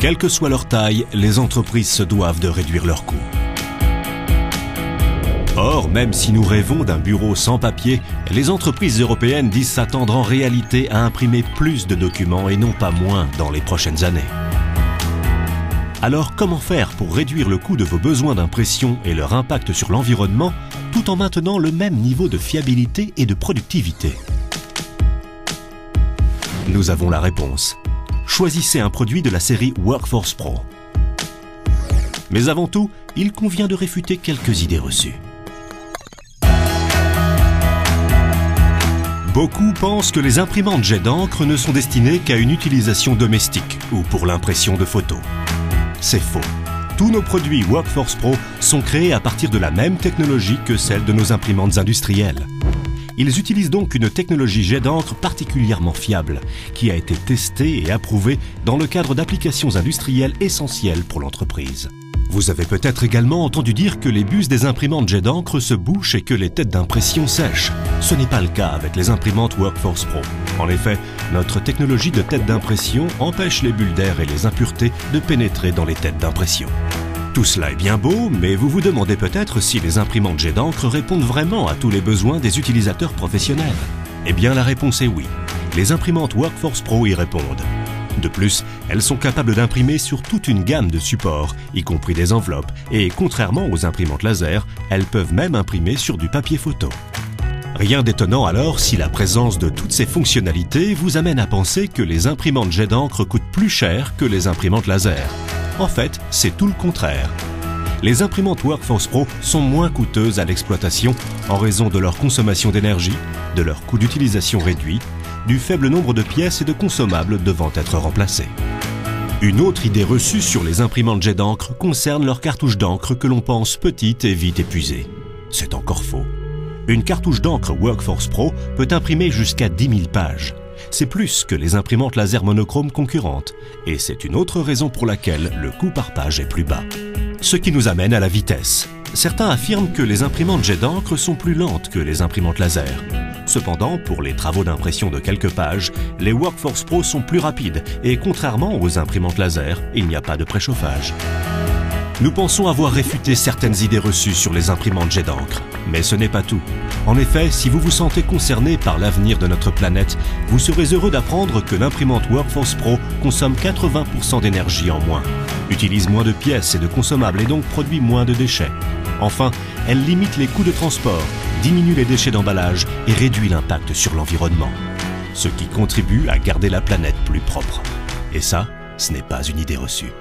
Quelle que soit leur taille, les entreprises se doivent de réduire leurs coûts. Or, même si nous rêvons d'un bureau sans papier, les entreprises européennes disent s'attendre en réalité à imprimer plus de documents et non pas moins dans les prochaines années. Alors, comment faire pour réduire le coût de vos besoins d'impression et leur impact sur l'environnement, tout en maintenant le même niveau de fiabilité et de productivité? Nous avons la réponse. Choisissez un produit de la série Workforce Pro. Mais avant tout, il convient de réfuter quelques idées reçues. Beaucoup pensent que les imprimantes jet d'encre ne sont destinées qu'à une utilisation domestique ou pour l'impression de photos. C'est faux. Tous nos produits Workforce Pro sont créés à partir de la même technologie que celle de nos imprimantes industrielles. Ils utilisent donc une technologie jet d'encre particulièrement fiable, qui a été testée et approuvée dans le cadre d'applications industrielles essentielles pour l'entreprise. Vous avez peut-être également entendu dire que les bus des imprimantes jet d'encre se bouchent et que les têtes d'impression sèchent. Ce n'est pas le cas avec les imprimantes Workforce Pro. En effet, notre technologie de tête d'impression empêche les bulles d'air et les impuretés de pénétrer dans les têtes d'impression. Tout cela est bien beau, mais vous vous demandez peut-être si les imprimantes jet d'encre répondent vraiment à tous les besoins des utilisateurs professionnels. Eh bien, la réponse est oui. Les imprimantes Workforce Pro y répondent. De plus, elles sont capables d'imprimer sur toute une gamme de supports, y compris des enveloppes, et contrairement aux imprimantes laser, elles peuvent même imprimer sur du papier photo. Rien d'étonnant alors si la présence de toutes ces fonctionnalités vous amène à penser que les imprimantes jet d'encre coûtent plus cher que les imprimantes laser. En fait, c'est tout le contraire. Les imprimantes Workforce Pro sont moins coûteuses à l'exploitation en raison de leur consommation d'énergie, de leur coût d'utilisation réduit, du faible nombre de pièces et de consommables devant être remplacés. Une autre idée reçue sur les imprimantes jet d'encre concerne leurs cartouches d'encre que l'on pense petites et vite épuisées. C'est encore faux. Une cartouche d'encre Workforce Pro peut imprimer jusqu'à 10 000 pages. C'est plus que les imprimantes laser monochromes concurrentes, et c'est une autre raison pour laquelle le coût par page est plus bas. Ce qui nous amène à la vitesse. Certains affirment que les imprimantes jet d'encre sont plus lentes que les imprimantes laser. Cependant, pour les travaux d'impression de quelques pages, les Workforce Pro sont plus rapides et contrairement aux imprimantes laser, il n'y a pas de préchauffage. Nous pensons avoir réfuté certaines idées reçues sur les imprimantes jet d'encre, mais ce n'est pas tout. En effet, si vous vous sentez concerné par l'avenir de notre planète, vous serez heureux d'apprendre que l'imprimante Workforce Pro consomme 80% d'énergie en moins, utilise moins de pièces et de consommables et donc produit moins de déchets. Enfin, elle limite les coûts de transport, diminue les déchets d'emballage et réduit l'impact sur l'environnement, ce qui contribue à garder la planète plus propre. Et ça, ce n'est pas une idée reçue.